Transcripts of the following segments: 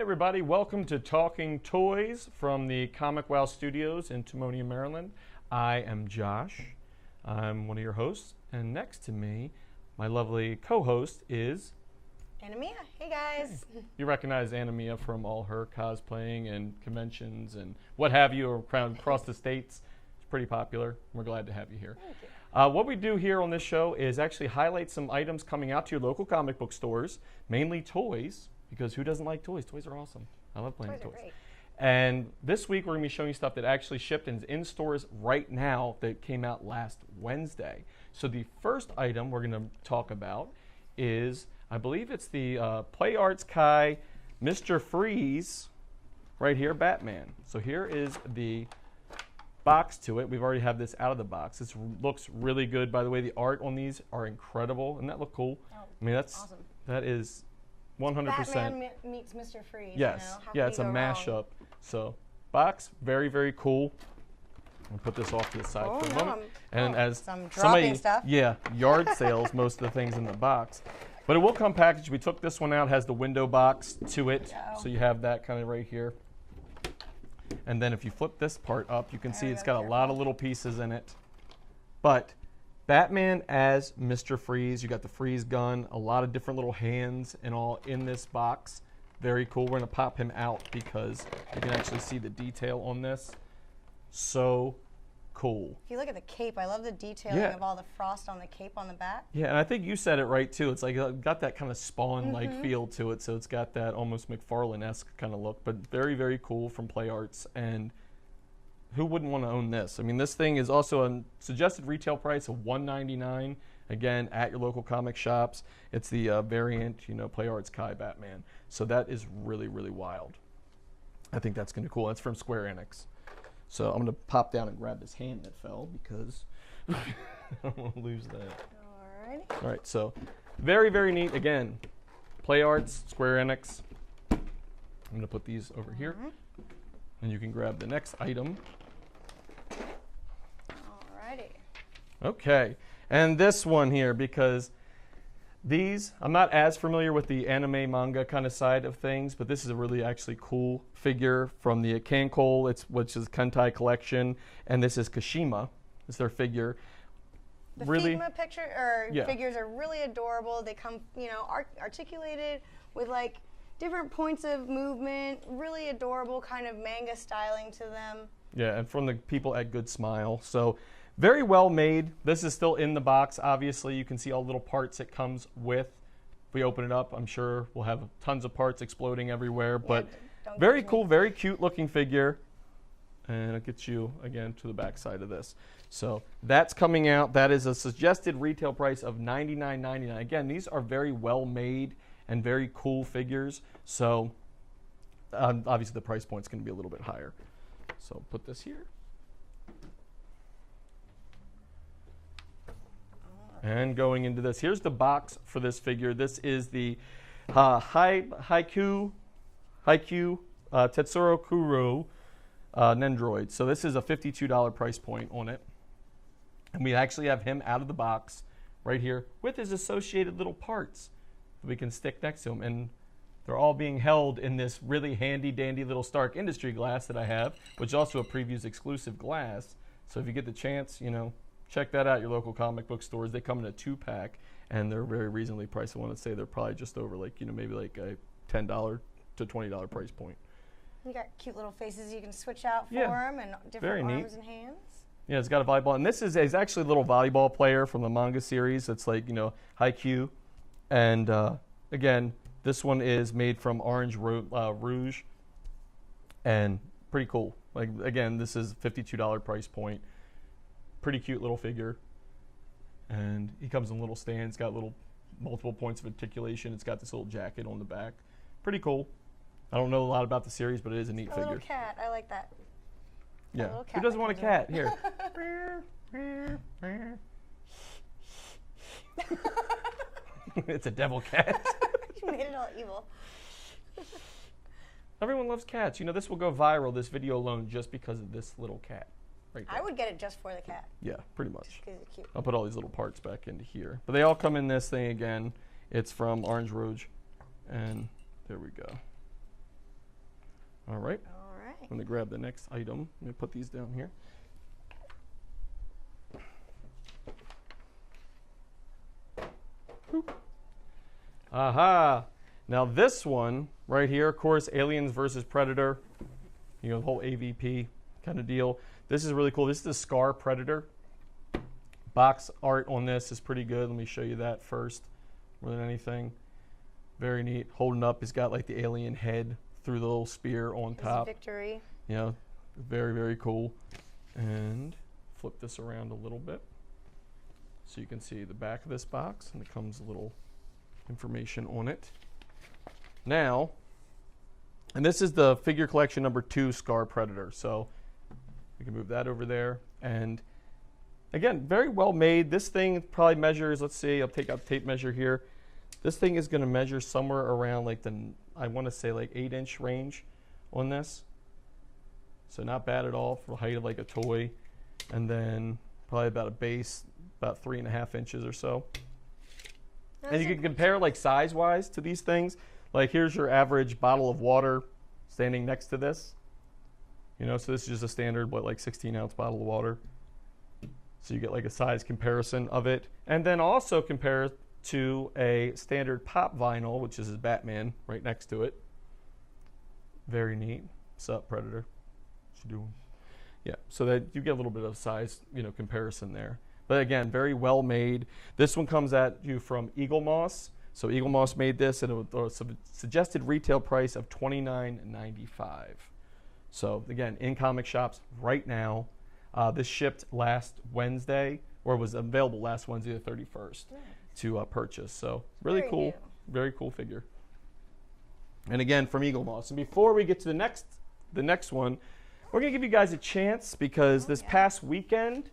everybody, welcome to Talking Toys from the ComicWow studios in Timonium, Maryland. I am Josh. I'm one of your hosts, and next to me, my lovely co-host is... Anamia. Hey guys. You recognize Anamia from all her cosplaying and conventions and what have you across the states. It's pretty popular. We're glad to have you here. Thank you. What we do here on this show is actually highlight some items coming out to your local comic book stores, mainly toys, because who doesn't like toys? Toys are awesome. I love playing with toys. Great. And this week we're going to be showing you stuff that actually shipped and is in stores right now that came out last Wednesday. So the first item we're going to talk about is, I believe it's the Play Arts Kai Mr. Freeze right here, Batman. So here is the box to it. We've already have this out of the box. This looks really good. By the way, the art on these are incredible. And that look cool? Oh, I mean, that's awesome. That is 100%. Batman meets Mr. Freeze. Yes. You know? Yeah, it's a mashup. So box, very, very cool. I'll put this off to the side for a moment. And as dropping stuff. Yeah, yard sales most of the things in the box. But it will come packaged. We took this one out. It has the window box to it. So you have that kind of right here. And then if you flip this part up, you can see it's got a lot of little pieces in it. But Batman as Mr. Freeze. You got the freeze gun, a lot of different little hands and all in this box. Very cool. We're going to pop him out because you can actually see the detail on this. So cool. If you look at the cape, I love the detailing of all the frost on the cape on the back. Yeah, and I think you said it right too. It's like got that kind of Spawn-like feel to it, so it's got that almost McFarlane-esque kind of look, but very, very cool from Play Arts. And who wouldn't want to own this? I mean, this thing is also a suggested retail price of $199. Again, at your local comic shops. It's the variant, Play Arts Kai Batman. So that is really, really wild. I think that's going to be cool. That's from Square Enix. So I'm going to pop down and grab this hand that fell because I don't want to lose that. Alrighty. All right, so very, very neat. Again, Play Arts, Square Enix. I'm going to put these over here. And you can grab the next item. Alrighty. Okay, and this one here, because these, I'm not as familiar with the anime manga kind of side of things, but this is a really actually cool figure from the Kankole, which is Kentai collection, and this is Kashima. It's their figure. The really, Figma figures are really adorable. They come, articulated with like different points of movement, really adorable kind of manga styling to them. Yeah, and from the people at Good Smile. So very well made. This is still in the box. Obviously, you can see all the little parts it comes with. If we open it up, I'm sure we'll have tons of parts exploding everywhere. Yeah, but very cool, very cute looking figure. And it gets you, again, to the back side of this. So that's coming out. That is a suggested retail price of $99.99. Again, these are very well made and very cool figures. So obviously the price point's going to be a little bit higher. So put this here. And going into this, here's the box for this figure. This is the Haikyuu Tetsuro Kuro Nendroid. So this is a $52 price point on it. And we actually have him out of the box right here with his associated little parts that we can stick next to him. And they're all being held in this really handy dandy little Stark Industry glass that I have, which is also a previews exclusive glass. So if you get the chance, check that out, your local comic book stores. They come in a 2-pack, and they're very reasonably priced. I want to say they're probably just over maybe like a $10 to $20 price point. You got cute little faces you can switch out for them and different arms and hands. Yeah, it's got a volleyball. And this is actually a little volleyball player from the manga series. It's like, Haikyuu. And again, this one is made from Orange Rouge. And pretty cool. Like, again, this is $52 price point. Pretty cute little figure. And he comes in little stands, got multiple points of articulation. It's got this little jacket on the back. Pretty cool. I don't know a lot about the series, but it is a neat figure. A little cat. I like that. Yeah. Who doesn't want a cat? Here. It's a devil cat. You made it all evil. Everyone loves cats. This will go viral, this video alone, just because of this little cat. Right there. I would get it just for the cat. Yeah, pretty much. Because it's cute. I'll put all these little parts back into here. But they all come in this thing again. It's from Orange Rouge. And there we go. All right. All right. I'm going to grab the next item. I'm going to put these down here. Boop. Aha. Now this one right here, of course, Aliens versus Predator. You know, the whole AVP kind of deal. This is really cool. This is the Scar Predator. Box art on this is pretty good. Let me show you that first more than anything. Very neat. Holding up, he's got like the alien head through the little spear on top. Victory. Yeah, very, very cool. And flip this around a little bit so you can see the back of this box, and it comes a little information on it. Now, and this is the figure collection number 2 Scar Predator. So we can move that over there. And again, very well made. This thing probably measures, let's see, I'll take out the tape measure here. This thing is going to measure somewhere around like I want to say like 8-inch range on this. So not bad at all for the height of like a toy. And then probably about a base, about 3.5 inches or so. And you can compare like size-wise to these things. Like here's your average bottle of water standing next to this. You know, so this is just a standard, like 16-ounce bottle of water. So you get like a size comparison of it. And then also compare to a standard pop vinyl, which is his Batman right next to it. Very neat. What's up, Predator? What you doing? Yeah, so that you get a little bit of size, you know, comparison there. But again, very well made. This one comes at you from Eagle Moss. So Eagle Moss made this at a suggested retail price of $29.95. So again, in comic shops right now. This shipped last Wednesday, or was available last Wednesday the 31st to purchase. So really Very cool, new. Very cool figure. And again, from Eagle Moss. And before we get to the next one, we're going to give you guys a chance because this past weekend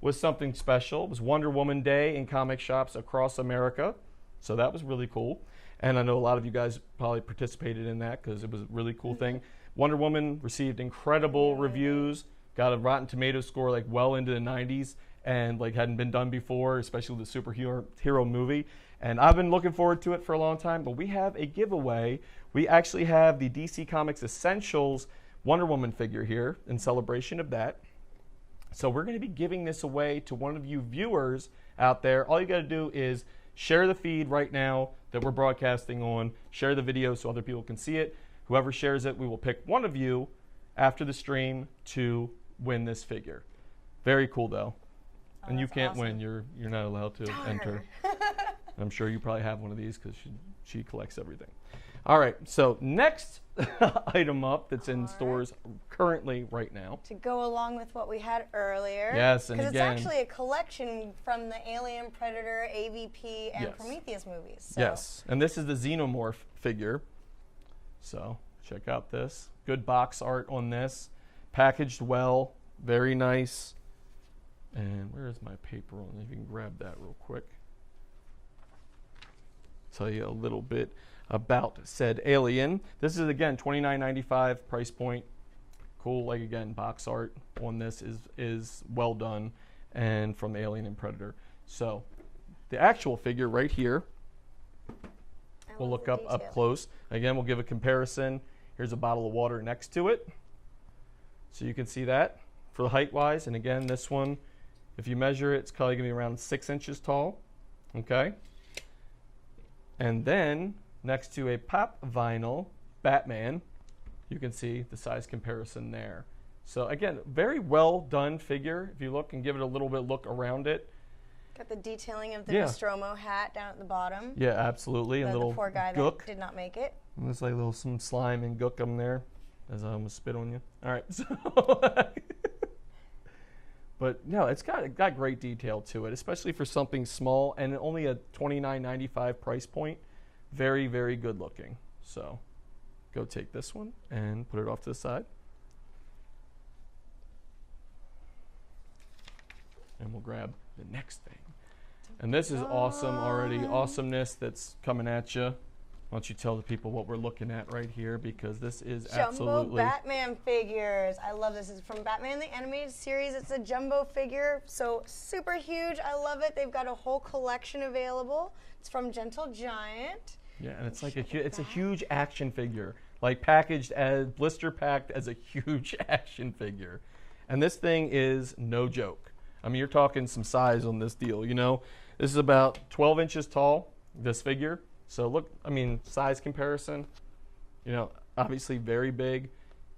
was something special. It was Wonder Woman Day in comic shops across America. So that was really cool. And I know a lot of you guys probably participated in that because it was a really cool thing. Wonder Woman received incredible reviews, got a Rotten Tomatoes score like well into the 90s and like hadn't been done before, especially with the superhero movie. And I've been looking forward to it for a long time, but we have a giveaway. We actually have the DC Comics Essentials Wonder Woman figure here in celebration of that. So we're going to be giving this away to one of you viewers out there. All you got to do is share the feed right now that we're broadcasting on. Share the video so other people can see it. Whoever shares it, we will pick one of you after the stream to win this figure. Very cool though. Oh, and you can't awesome. win. You're not allowed to enter. I'm sure you probably have one of these because she collects everything. All right, so next item up that's in stores currently right now. To go along with what we had earlier. Yes, and because again, it's actually a collection from the Alien, Predator, AVP, and Prometheus movies. So. Yes, and this is the Xenomorph figure. So check out this. Good box art on this. Packaged well, very nice. And where is my paper on? If you can grab that real quick. Tell you a little bit about said alien. This is again $29.95 price point. Cool, like again, box art on this is well done, and from Alien and Predator. So the actual figure right here, we'll look up close. Again, we'll give a comparison. Here's a bottle of water next to it, so you can see that for the height wise. And again, this one, if you measure it, it's probably gonna be around 6 inches tall. Okay. And then next to a pop vinyl Batman, you can see the size comparison there. So again, very well done figure. If you look and give it a little bit look around it. Got the detailing of the Nostromo hat down at the bottom. Yeah, absolutely. And the poor guy gook. that did not make it. And there's like some slime and gook on there, as I almost spit on you. All right, so but no, it's got great detail to it, especially for something small and only a $29.95 price point. Very, very good looking. So go take this one and put it off to the side. And we'll grab the next thing. And this is awesome already. Awesomeness that's coming at you. Why don't you tell the people what we're looking at right here, because this is absolutely... Jumbo Batman figures. I love this. This is from Batman the Animated Series. It's a jumbo figure, so super huge. I love it. They've got a whole collection available. It's from Gentle Giant. Yeah, and it's like it's a huge action figure. like packaged as blister packed as a huge action figure. And this thing is no joke. I mean, you're talking some size on this deal, you know? This is about 12 inches tall, this figure. So look, I mean, size comparison, you know, obviously very big.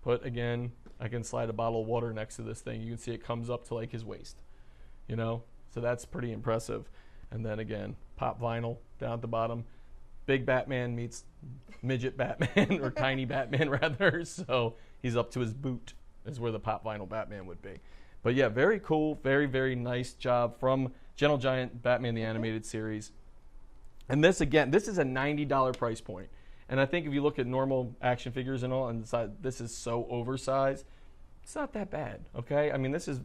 But again, I can slide a bottle of water next to this thing. You can see it comes up to like his waist, you know? So that's pretty impressive. And then again, pop vinyl down at the bottom. Big Batman meets midget Batman, or tiny Batman rather. So he's up to his boot is where the pop vinyl Batman would be. But yeah, very cool, very, very nice job from Gentle Giant Batman the Animated Series. And this, again, this is a $90 price point. And I think if you look at normal action figures and all, and decide this is so oversized, it's not that bad, okay? I mean, this is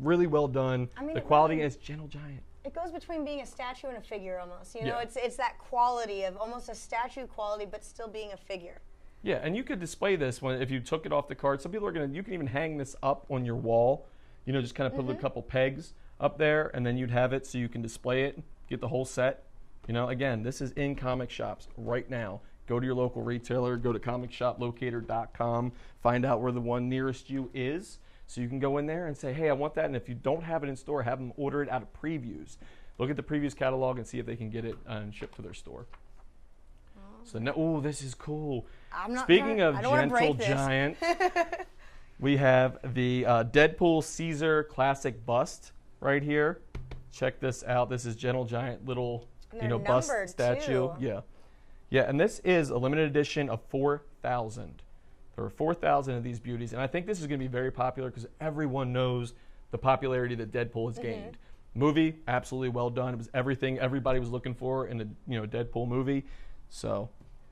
really well done. I mean, the quality is Gentle Giant. It goes between being a statue and a figure almost. You know, it's that quality of almost a statue quality, but still being a figure. Yeah, and you could display this if you took it off the cart. Some people are you can even hang this up on your wall. You know, just kind of put a couple pegs up there, and then you'd have it so you can display it, get the whole set. You know, again, this is in comic shops right now. Go to your local retailer, go to comicshoplocator.com, find out where the one nearest you is, so you can go in there and say, hey, I want that. And if you don't have it in store, have them order it out of previews. Look at the previews catalog and see if they can get it and shipped to their store. So, oh, this is cool. Speaking of Gentle Giant, we have the Deadpool Caesar classic bust right here. Check this out. This is Gentle Giant little, you know, bust statue. Too. Yeah, and this is a limited edition of 4,000. There are 4,000 of these beauties, and I think this is going to be very popular because everyone knows the popularity that Deadpool has gained. Movie, absolutely well done. It was everything everybody was looking for in a Deadpool movie. So,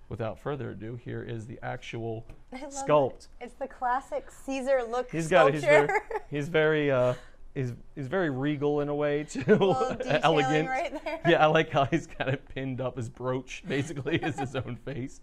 without further ado, here is the actual sculpt. It's the classic Caesar look sculpture. He's very regal in a way too. Elegant. Right there. Yeah, I like how he's kind of pinned up his brooch. Basically, is his own face.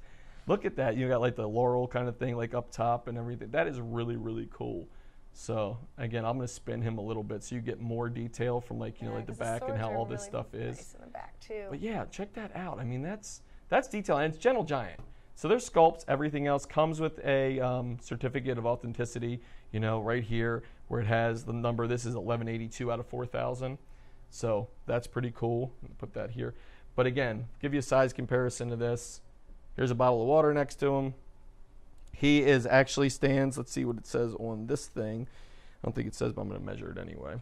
Look at that. You got like the laurel kind of thing, like up top and everything. That is really, really cool. So again, I'm going to spin him a little bit so you get more detail from like like the back and how all this stuff is. Nice in the back too. But yeah, check that out. I mean, that's detail, and it's Gentle Giant. So their sculpts, everything else comes with a certificate of authenticity. You know, right here where it has the number. This is 1182 out of 4,000. So that's pretty cool. Put that here. But again, give you a size comparison to this. Here's a bottle of water next to him. He is actually stands, let's see what it says on this thing. I don't think it says, but I'm going to measure it anyway.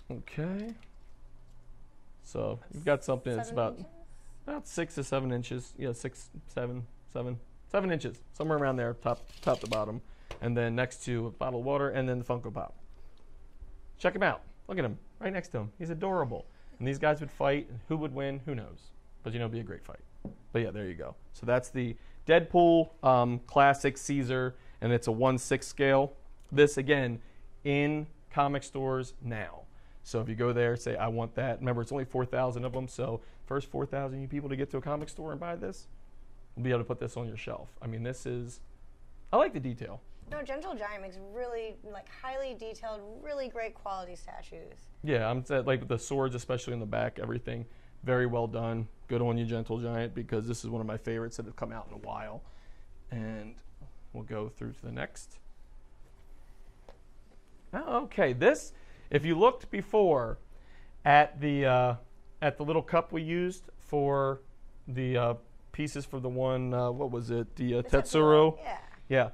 Okay. So you've got something that's about 6 to 7 inches. Yeah, 7 inches. Somewhere around there, top to bottom. And then next to a bottle of water, and then the Funko Pop. Check him out. Look at him, right next to him. He's adorable. And these guys would fight, and who would win? Who knows? But it'd be a great fight. But yeah, there you go. So that's the Deadpool Classic Caesar, and it's a 1/6 scale. This, again, in comic stores now. So if you go there, say, I want that. Remember, it's only 4,000 of them, so first 4,000 you people to get to a comic store and buy this, will be able to put this on your shelf. I mean, this is, I like the detail. No, Gentle Giant makes really, like, highly detailed, really great quality statues. Yeah, I'm like the swords, especially in the back, everything. Very well done. Good on you, Gentle Giant, because this is one of my favorites that have come out in a while. And we'll go through to the next. Oh, okay, this, if you looked before at the little cup we used for the pieces for the one, what was it, the Tetsuro? Yeah. Yeah.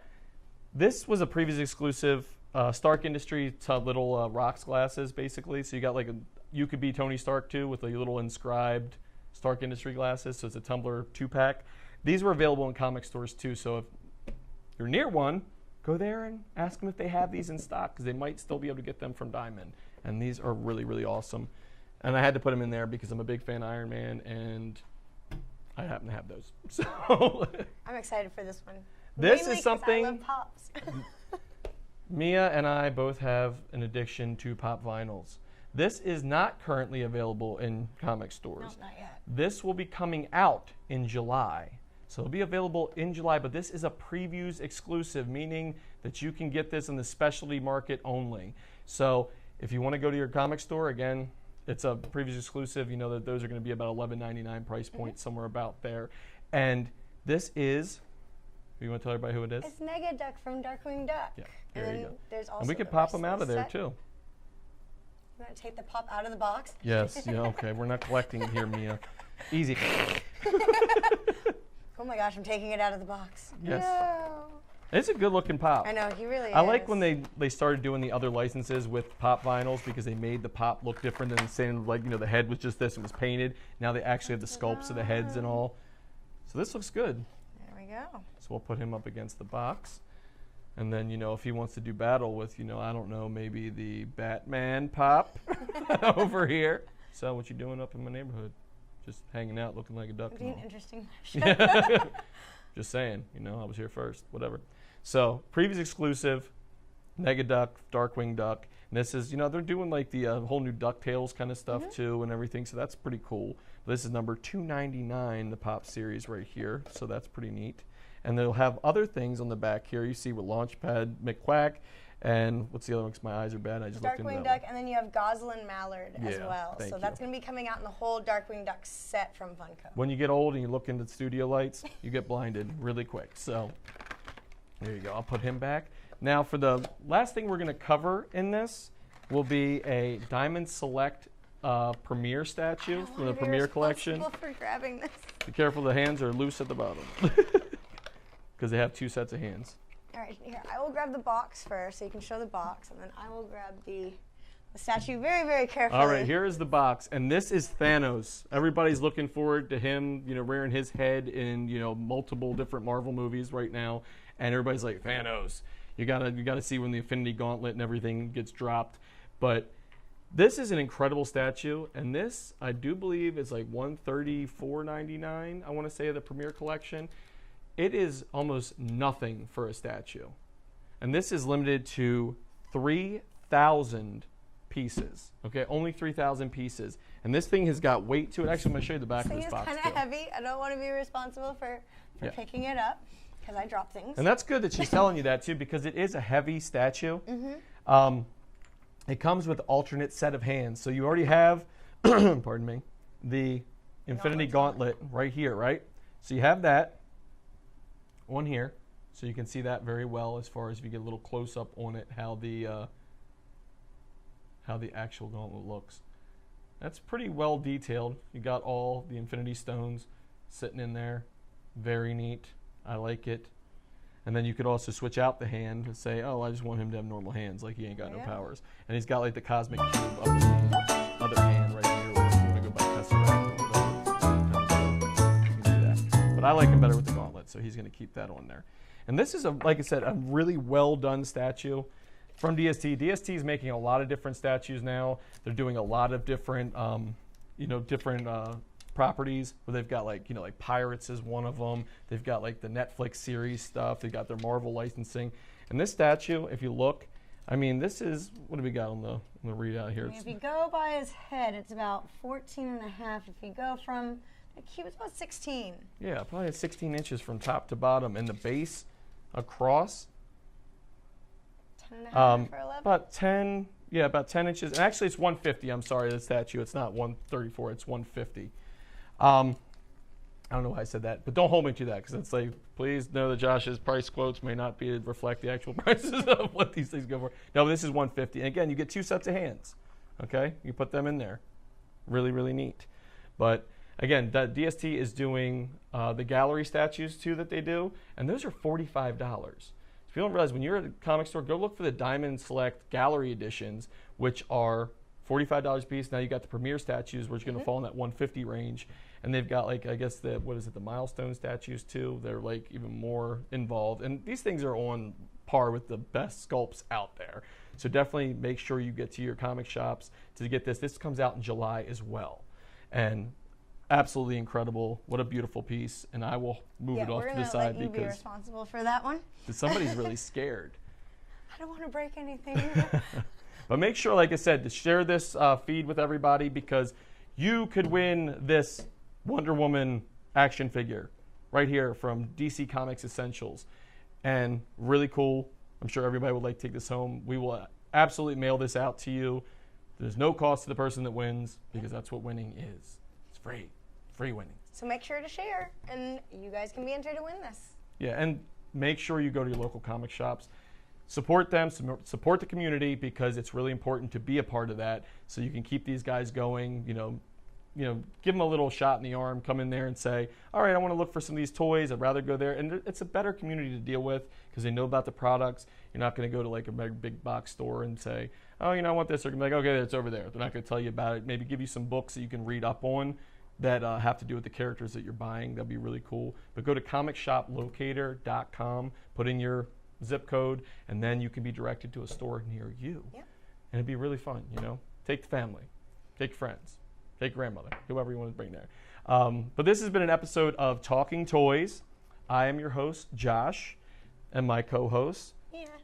This was a previous exclusive Stark Industries little rocks glasses, basically. So you got like you could be Tony Stark too with a little inscribed Stark Industry glasses. So it's a Tumblr 2-pack. These were available in comic stores too. So if you're near one, go there and ask them if they have these in stock, because they might still be able to get them from Diamond. And these are really, really awesome. And I had to put them in there because I'm a big fan of Iron Man, and I happen to have those. So I'm excited for this one. This Mainly is something. I love Pops. Mia and I both have an addiction to pop vinyls. This is not currently available in comic stores. No, not yet. This will be coming out in July. So it'll be available in July, but this is a previews exclusive, meaning that you can get this in the specialty market only. So if you want to go to your comic store, again, it's a previews exclusive. You know that those are going to be about $11.99 price point, somewhere about there. And This is, you want to tell everybody who it is? It's Negaduck from Darkwing Duck. Yeah, and there then you go. There's also And we could the pop rest them of out the of there set. too. You want to take the pop out of the box? Yes, yeah, okay. We're not collecting it here, Mia. Easy. Oh my gosh, I'm taking it out of the box. Yes. No. It's a good looking pop. I know, he really is. I like when they started doing the other licenses with pop vinyls because they made the pop look different than saying like, you know, the head was just this, it was painted. Now they actually have the sculpts of the heads and all. So this looks good. There we go. So we'll put him up against the box. And then, you know, if he wants to do battle with, you know, I don't know, maybe the Batman pop over here. So what you doing up in my neighborhood? Just hanging out looking like a duck. It'd be an interesting Just saying, you know, I was here first, whatever. So, previous exclusive, Negaduck, Darkwing Duck. And this is, you know, they're doing like the whole new DuckTales kind of stuff too and everything, so that's pretty cool. This is number 299, the Pop series right here, so that's pretty neat. And they'll have other things on the back here. You see with Launchpad McQuack, and what's the other one? Because my eyes are bad. I just looked into Darkwing that Duck, and then you have Goslin Mallard as Yeah, well. thank So you. that's going to be coming out in the whole Darkwing Duck set from Funko. When you get old and you look into the studio lights, you get blinded really quick. So there you go. I'll put him back. Now for the last thing we're going to cover in this will be a Diamond Select Premiere statue from the Premiere collection. For grabbing this. Be careful, the hands are loose at the bottom because they have two sets of hands. All right, here, I will grab the box first so you can show the box, and then I will grab the statue very, very carefully. All right, here is the box, and this is Thanos. Everybody's looking forward to him, you know, rearing his head in, you know, multiple different Marvel movies right now, and everybody's like, Thanos. You gotta see when the Infinity Gauntlet and everything gets dropped, but this is an incredible statue, and this I do believe is like $134.99. I want to say the Premiere collection. It is almost nothing for a statue, and this is limited to 3,000 pieces. Okay, only 3,000 pieces, and this thing has got weight to it. Actually, I'm gonna show you the back of this box. It's kind of heavy. I don't want to be responsible for picking it up because I drop things. And that's good that she's telling you that too, because it is a heavy statue. It comes with alternate set of hands, so you already have, pardon me, the Infinity Gauntlet right here, right? So you have that on here, so you can see that very well as far as if you get a little close up on it, how the actual gauntlet looks. That's pretty well detailed. You got all the Infinity Stones sitting in there. Very neat. I like it. And then you could also switch out the hand and say, oh, I just want him to have normal hands, like he ain't got no powers. And he's got like the Cosmic Cube up in the other hand right here, or if you want to go by Tesseract or whatever. You can do that. But I like him better with the gauntlet, so he's going to keep that on there. And this is, like I said, a really well done statue from DST. DST is making a lot of different statues now. They're doing a lot of different, properties where they've got like, like Pirates is one of them. They've got like the Netflix series stuff. They've got their Marvel licensing. And this statue, if you look, I mean, this is, what do we got on the readout here? If you go by his head, it's about 14 and a half. If you go from, he was about 16. Yeah, probably 16 inches from top to bottom. And the base across, 10 and a half or 11? about 10, yeah, about 10 inches. And actually, it's 150. I'm sorry, the statue. It's not 134. It's 150. I don't know why I said that, but don't hold me to that, because it's like, please know that Josh's price quotes may not reflect the actual prices of what these things go for. No, this is 150. And again, you get two sets of hands. Okay, you put them in there. Really, really neat. But again, DST is doing the gallery statues too that they do, and those are $45. If you don't realize, when you're at a comic store, go look for the Diamond Select Gallery editions, which are $45 a piece. Now you got the Premiere statues, which are going to fall in that 150 range, and they've got like, I guess the milestone statues too. They're like even more involved, and these things are on par with the best sculpts out there. So definitely make sure you get to your comic shops to get this. This comes out in July as well, and absolutely incredible. What a beautiful piece. And I will move it off to the side because be responsible for that one. Somebody's really scared. I don't want to break anything. But make sure, like I said, to share this feed with everybody, because you could win this Wonder Woman action figure right here from DC Comics Essentials. And really cool. I'm sure everybody would like to take this home. We will absolutely mail this out to you. There's no cost to the person that wins, because that's what winning is. It's free. Free winnings. So make sure to share, and you guys can be entered to win this. Yeah, and make sure you go to your local comic shops. Support them, support the community, because it's really important to be a part of that so you can keep these guys going. Give them a little shot in the arm, come in there and say, all right, I want to look for some of these toys. I'd rather go there. And it's a better community to deal with because they know about the products. You're not going to go to like a big box store and say, oh, I want this. They're going to be like, okay, it's over there. They're not going to tell you about it. Maybe give you some books that you can read up on that have to do with the characters that you're buying. That'd be really cool. But go to comicshoplocator.com, put in your zip code, and then you can be directed to a store near you. Yeah. And it'd be really fun, Take the family, take friends, take grandmother, whoever you want to bring there. But this has been an episode of Talking Toys. I am your host, Josh, and my co-host,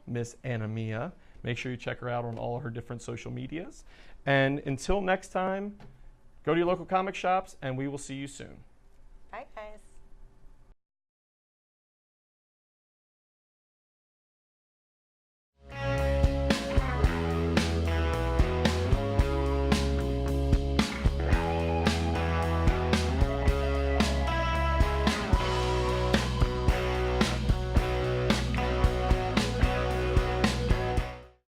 Miss Anna Mia. Make sure you check her out on all her different social medias. And until next time, go to your local comic shops, and we will see you soon. Bye, guys.